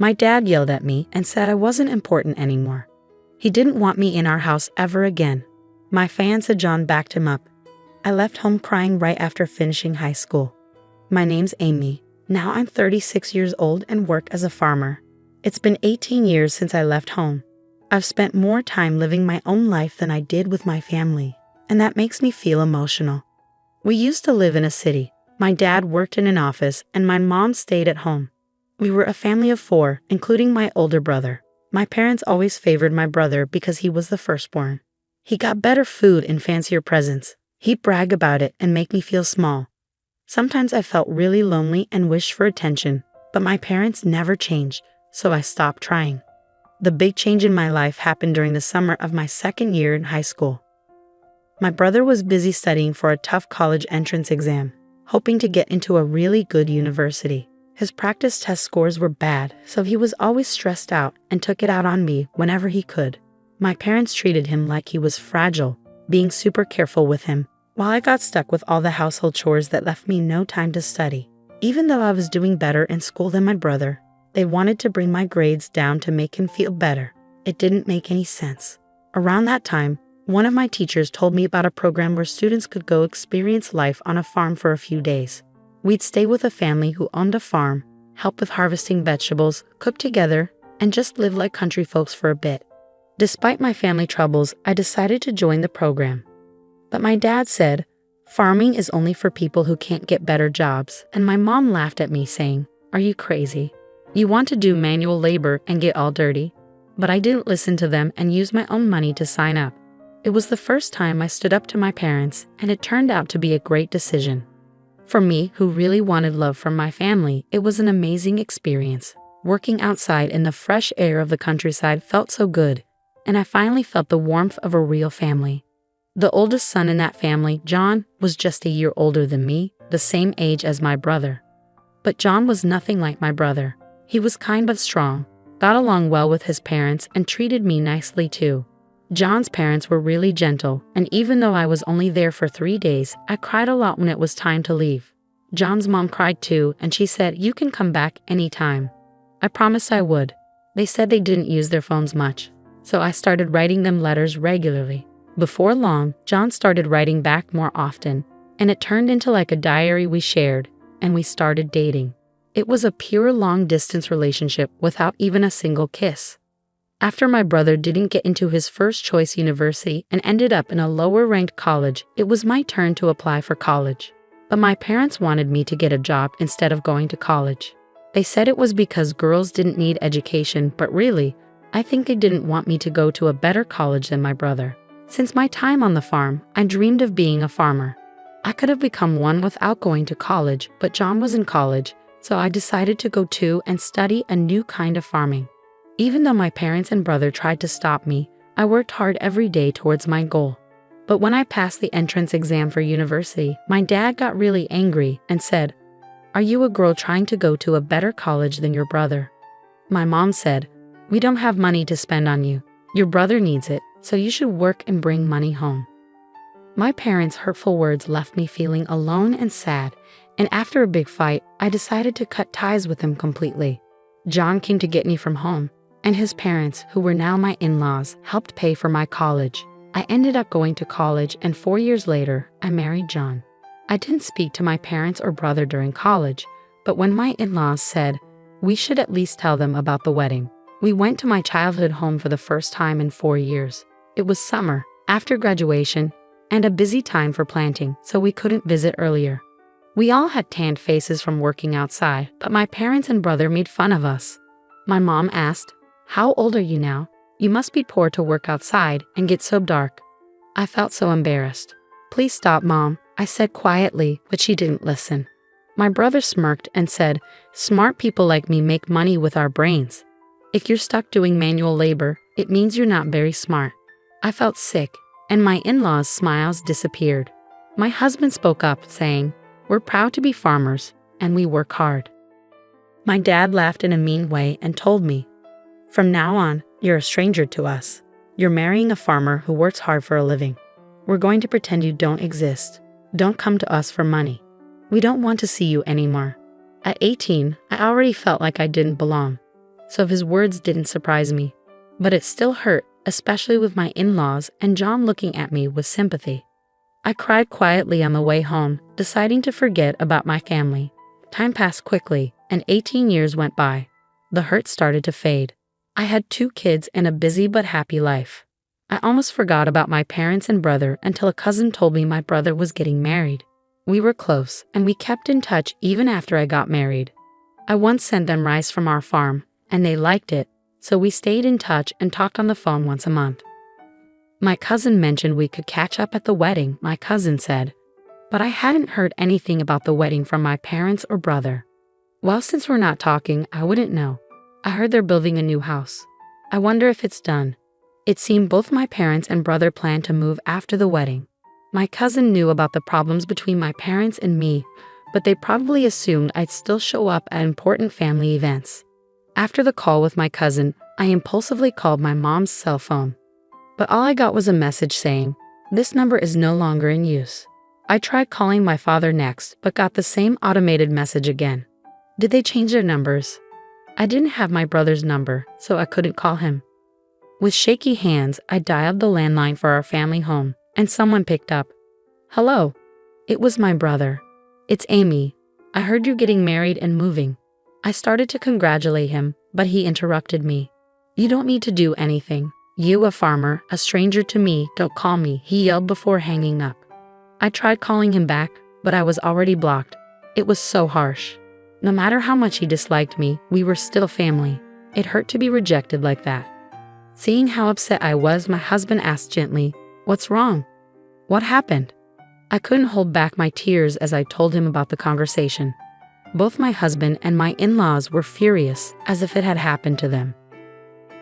My dad yelled at me and said I wasn't important anymore. He didn't want me in our house ever again. My fiancé John backed him up. I left home crying right after finishing high school. My name's Amy. Now I'm 36 years old and work as a farmer. It's been 18 years since I left home. I've spent more time living my own life than I did with my family, and that makes me feel emotional. We used to live in a city. My dad worked in an office and my mom stayed at home. We were a family of 4, including my older brother. My parents always favored my brother because he was the firstborn. He got better food and fancier presents. He'd brag about it and make me feel small. Sometimes I felt really lonely and wished for attention, but my parents never changed, so I stopped trying. The big change in my life happened during the summer of my second year in high school. My brother was busy studying for a tough college entrance exam, hoping to get into a really good university. His practice test scores were bad, so he was always stressed out and took it out on me whenever he could. My parents treated him like he was fragile, being super careful with him, while I got stuck with all the household chores that left me no time to study. Even though I was doing better in school than my brother, they wanted to bring my grades down to make him feel better. It didn't make any sense. Around that time, one of my teachers told me about a program where students could go experience life on a farm for a few days. We'd stay with a family who owned a farm, help with harvesting vegetables, cook together, and just live like country folks for a bit. Despite my family troubles, I decided to join the program. But my dad said, farming is only for people who can't get better jobs, and my mom laughed at me saying, "Are you crazy? You want to do manual labor and get all dirty?" But I didn't listen to them and used my own money to sign up. It was the first time I stood up to my parents, and it turned out to be a great decision. For me, who really wanted love from my family, it was an amazing experience. Working outside in the fresh air of the countryside felt so good, and I finally felt the warmth of a real family. The oldest son in that family, John, was just a year older than me, the same age as my brother. But John was nothing like my brother. He was kind but strong, got along well with his parents, and treated me nicely too. John's parents were really gentle, and even though I was only there for 3 days, I cried a lot when it was time to leave. John's mom cried too, and she said, "You can come back anytime." I promised I would. They said they didn't use their phones much, so I started writing them letters regularly. Before long, John started writing back more often, and it turned into like a diary we shared, and we started dating. It was a pure long-distance relationship without even a single kiss. After my brother didn't get into his first choice university and ended up in a lower-ranked college, it was my turn to apply for college. But my parents wanted me to get a job instead of going to college. They said it was because girls didn't need education, but really, I think they didn't want me to go to a better college than my brother. Since my time on the farm, I dreamed of being a farmer. I could have become one without going to college, but John was in college, so I decided to go too and study a new kind of farming. Even though my parents and brother tried to stop me, I worked hard every day towards my goal. But when I passed the entrance exam for university, my dad got really angry and said, "Are you a girl trying to go to a better college than your brother?" My mom said, "We don't have money to spend on you. Your brother needs it, so you should work and bring money home." My parents' hurtful words left me feeling alone and sad, and after a big fight, I decided to cut ties with him completely. John came to get me from home, and his parents, who were now my in-laws, helped pay for my college. I ended up going to college, and 4 years later, I married John. I didn't speak to my parents or brother during college, but when my in-laws said, we should at least tell them about the wedding, we went to my childhood home for the first time in 4 years. It was summer, after graduation, and a busy time for planting, so we couldn't visit earlier. We all had tanned faces from working outside, but my parents and brother made fun of us. My mom asked, "How old are you now? You must be poor to work outside and get so dark." I felt so embarrassed. "Please stop, Mom," I said quietly, but she didn't listen. My brother smirked and said, "Smart people like me make money with our brains. If you're stuck doing manual labor, it means you're not very smart." I felt sick, and my in-laws' smiles disappeared. My husband spoke up, saying, "We're proud to be farmers, and we work hard." My dad laughed in a mean way and told me, "From now on, you're a stranger to us. You're marrying a farmer who works hard for a living. We're going to pretend you don't exist. Don't come to us for money. We don't want to see you anymore." At 18, I already felt like I didn't belong. so his words didn't surprise me. But it still hurt, especially with my in-laws and John looking at me with sympathy. I cried quietly on the way home, deciding to forget about my family. Time passed quickly, and 18 years went by. The hurt started to fade. I had 2 kids and a busy but happy life. I almost forgot about my parents and brother until a cousin told me my brother was getting married. We were close, and we kept in touch even after I got married. I once sent them rice from our farm, and they liked it, so we stayed in touch and talked on the phone once a month. My cousin mentioned we could catch up at the wedding, my cousin said. But I hadn't heard anything about the wedding from my parents or brother. Well, since we're not talking, I wouldn't know. I heard they're building a new house. I wonder if it's done. It seemed both my parents and brother planned to move after the wedding. My cousin knew about the problems between my parents and me, but they probably assumed I'd still show up at important family events. After the call with my cousin, I impulsively called my mom's cell phone. But all I got was a message saying, "This number is no longer in use." I tried calling my father next, but got the same automated message again. Did they change their numbers? I didn't have my brother's number, so I couldn't call him. With shaky hands, I dialed the landline for our family home, and someone picked up. "Hello." It was my brother. "It's Amy. I heard you're getting married and moving." I started to congratulate him, but he interrupted me. "You don't need to do anything. You, a farmer, a stranger to me, don't call me," he yelled before hanging up. I tried calling him back, but I was already blocked. It was so harsh. No matter how much he disliked me, we were still family. It hurt to be rejected like that. Seeing how upset I was, my husband asked gently, "What's wrong? What happened?" I couldn't hold back my tears as I told him about the conversation. Both my husband and my in-laws were furious, as if it had happened to them.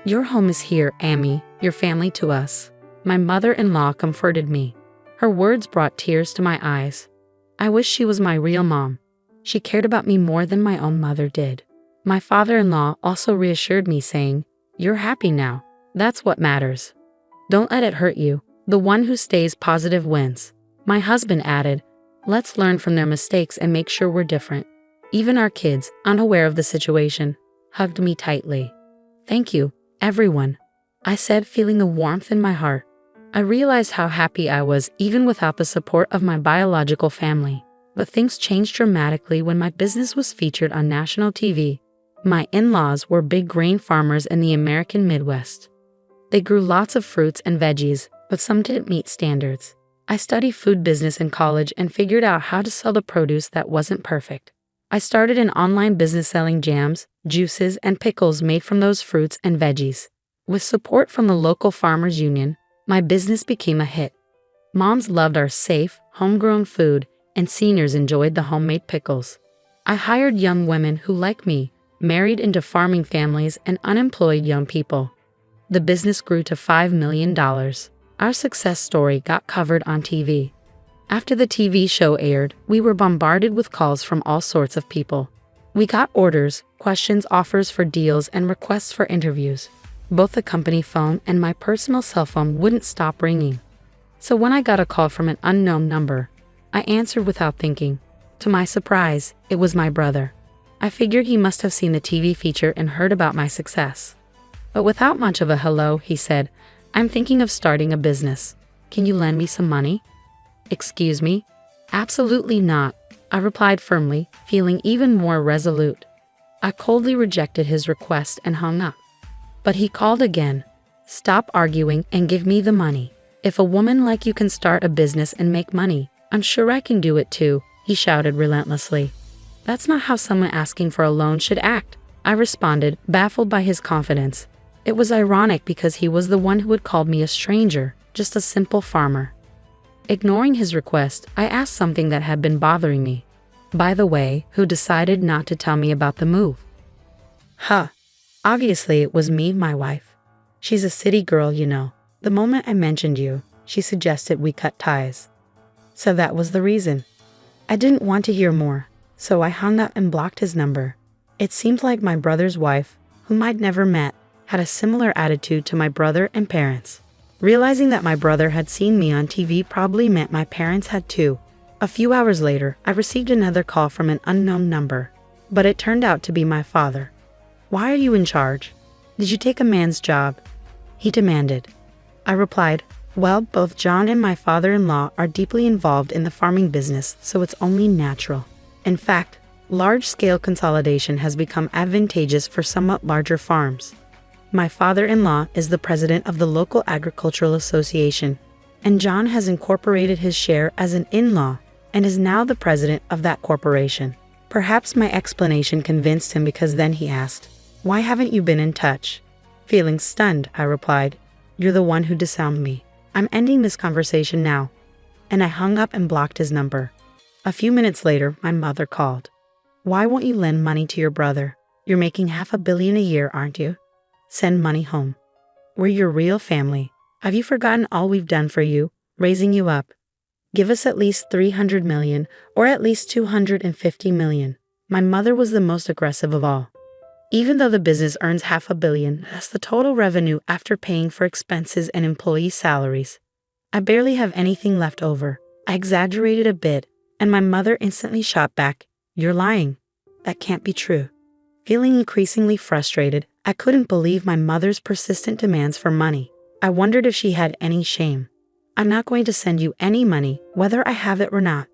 "Your home is here, Amy, your family to us." My mother-in-law comforted me. Her words brought tears to my eyes. I wish she was my real mom. She cared about me more than my own mother did. My father-in-law also reassured me, saying, "You're happy now. That's what matters. Don't let it hurt you. The one who stays positive wins." My husband added, "Let's learn from their mistakes and make sure we're different." Even our kids, unaware of the situation, hugged me tightly. "Thank you, everyone," I said, feeling the warmth in my heart. I realized how happy I was even without the support of my biological family. But things changed dramatically when my business was featured on national TV. My in-laws were big grain farmers in the American Midwest. They grew lots of fruits and veggies, but some didn't meet standards. I studied food business in college and figured out how to sell the produce that wasn't perfect. I started an online business selling jams, juices, and pickles made from those fruits and veggies. With support from the local farmers union, my business became a hit. Moms loved our safe, homegrown food, and seniors enjoyed the homemade pickles. I hired young women who, like me, married into farming families and unemployed young people. The business grew to $5 million. Our success story got covered on TV. After the TV show aired, we were bombarded with calls from all sorts of people. We got orders, questions, offers for deals, and requests for interviews. Both the company phone and my personal cell phone wouldn't stop ringing. So when I got a call from an unknown number, I answered without thinking. To my surprise, it was my brother. I figured he must have seen the TV feature and heard about my success. But without much of a hello, he said, "I'm thinking of starting a business. Can you lend me some money?" "Excuse me?" "Absolutely not," I replied firmly, feeling even more resolute. I coldly rejected his request and hung up. But he called again. "Stop arguing and give me the money. If a woman like you can start a business and make money, I'm sure I can do it too," he shouted relentlessly. "That's not how someone asking for a loan should act," I responded, baffled by his confidence. It was ironic because he was the one who had called me a stranger, just a simple farmer. Ignoring his request, I asked something that had been bothering me. "By the way, who decided not to tell me about the move?" Obviously it was me, my wife. She's a city girl, you know. The moment I mentioned you, she suggested we cut ties. So that was the reason. I didn't want to hear more, so I hung up and blocked his number. It seemed like my brother's wife, whom I'd never met, had a similar attitude to my brother and parents. Realizing that my brother had seen me on TV probably meant my parents had too. A few hours later, I received another call from an unknown number, but it turned out to be my father. Why are you in charge? Did you take a man's job? He demanded. I replied, well, both John and my father-in-law are deeply involved in the farming business, so it's only natural. In fact, large-scale consolidation has become advantageous for somewhat larger farms. My father-in-law is the president of the local agricultural association, and John has incorporated his share as an in-law and is now the president of that corporation. Perhaps my explanation convinced him, because then he asked, why haven't you been in touch? Feeling stunned, I replied, you're the one who disowned me. I'm ending this conversation now. And I hung up and blocked his number. A few minutes later, my mother called. Why won't you lend money to your brother? You're making $500 million a year, aren't you? Send money home. We're your real family. Have you forgotten all we've done for you, raising you up? Give us at least $300 million, or at least $250 million. My mother was the most aggressive of all. Even though the business earns $500 million, that's the total revenue after paying for expenses and employee salaries. I barely have anything left over. I exaggerated a bit, and my mother instantly shot back, you're lying. That can't be true. Feeling increasingly frustrated, I couldn't believe my mother's persistent demands for money. I wondered if she had any shame. I'm not going to send you any money, whether I have it or not.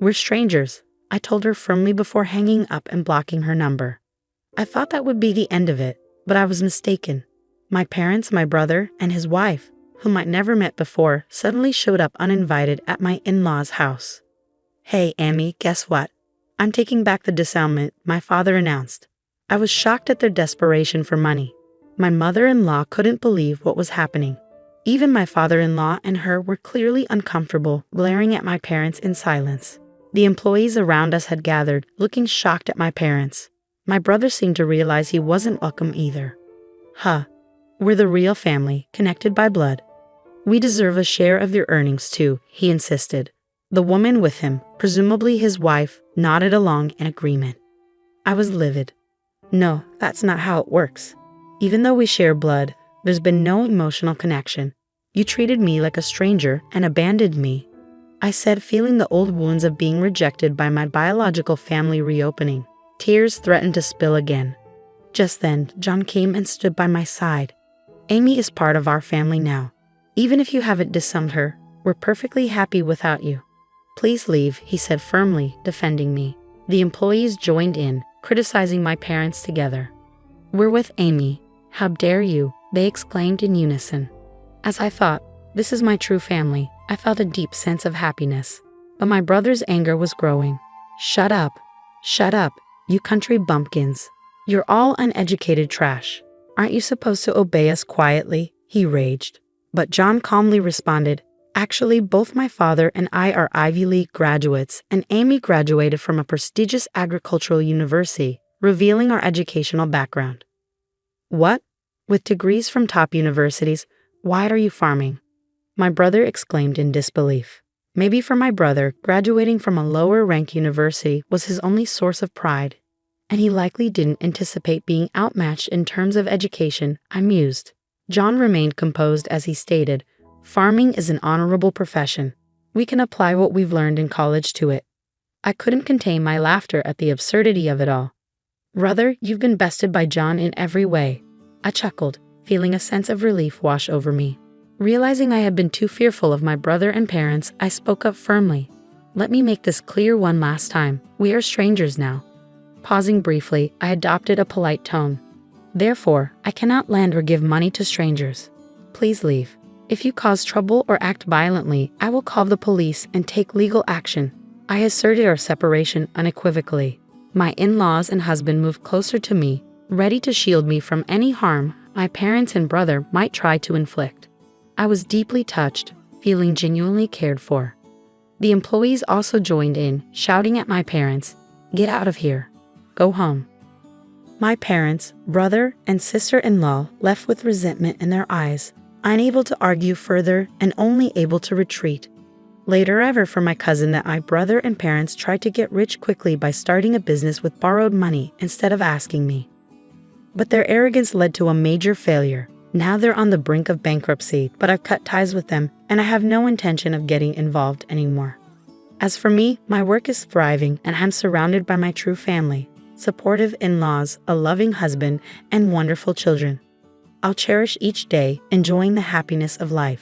We're strangers, I told her firmly before hanging up and blocking her number. I thought that would be the end of it, but I was mistaken. My parents, my brother, and his wife, whom I'd never met before, suddenly showed up uninvited at my in-laws' house. Hey, Amy, guess what? I'm taking back the disownment, my father announced. I was shocked at their desperation for money. My mother-in-law couldn't believe what was happening. Even my father-in-law and her were clearly uncomfortable, glaring at my parents in silence. The employees around us had gathered, looking shocked at my parents. My brother seemed to realize he wasn't welcome either. We're the real family, connected by blood. We deserve a share of your earnings too, he insisted. The woman with him, presumably his wife, nodded along in agreement. I was livid. No, that's not how it works. Even though we share blood, there's been no emotional connection. You treated me like a stranger and abandoned me, I said, feeling the old wounds of being rejected by my biological family reopening. Tears threatened to spill again. Just then, John came and stood by my side. Amy is part of our family now. Even if you haven't disowned her, we're perfectly happy without you. Please leave, he said firmly, defending me. The employees joined in, criticizing my parents together. We're with Amy. How dare you, they exclaimed in unison. As I thought, this is my true family, I felt a deep sense of happiness. But my brother's anger was growing. Shut up, you country bumpkins. You're all uneducated trash. Aren't you supposed to obey us quietly? He raged. But John calmly responded, actually, both my father and I are Ivy League graduates, and Amy graduated from a prestigious agricultural university, revealing our educational background. What? With degrees from top universities, why are you farming? My brother exclaimed in disbelief. Maybe for my brother, graduating from a lower-ranked university was his only source of pride, and he likely didn't anticipate being outmatched in terms of education, I mused. John remained composed as he stated, farming is an honorable profession. We can apply what we've learned in college to it. I couldn't contain my laughter at the absurdity of it all. Brother, you've been bested by John in every way. I chuckled, feeling a sense of relief wash over me. Realizing I had been too fearful of my brother and parents, I spoke up firmly. Let me make this clear one last time. We are strangers now. Pausing briefly, I adopted a polite tone. Therefore, I cannot lend or give money to strangers. Please leave. If you cause trouble or act violently, I will call the police and take legal action. I asserted our separation unequivocally. My in-laws and husband moved closer to me, ready to shield me from any harm my parents and brother might try to inflict. I was deeply touched, feeling genuinely cared for. The employees also joined in, shouting at my parents, "Get out of here. Go home." My parents, brother, and sister-in-law left with resentment in their eyes, unable to argue further and only able to retreat. Later, I heard from my cousin that my brother and parents tried to get rich quickly by starting a business with borrowed money instead of asking me. But their arrogance led to a major failure. Now they're on the brink of bankruptcy, but I've cut ties with them, and I have no intention of getting involved anymore. As for me, my work is thriving, and I'm surrounded by my true family. supportive in-laws, a loving husband, and wonderful children. I'll cherish each day, enjoying the happiness of life.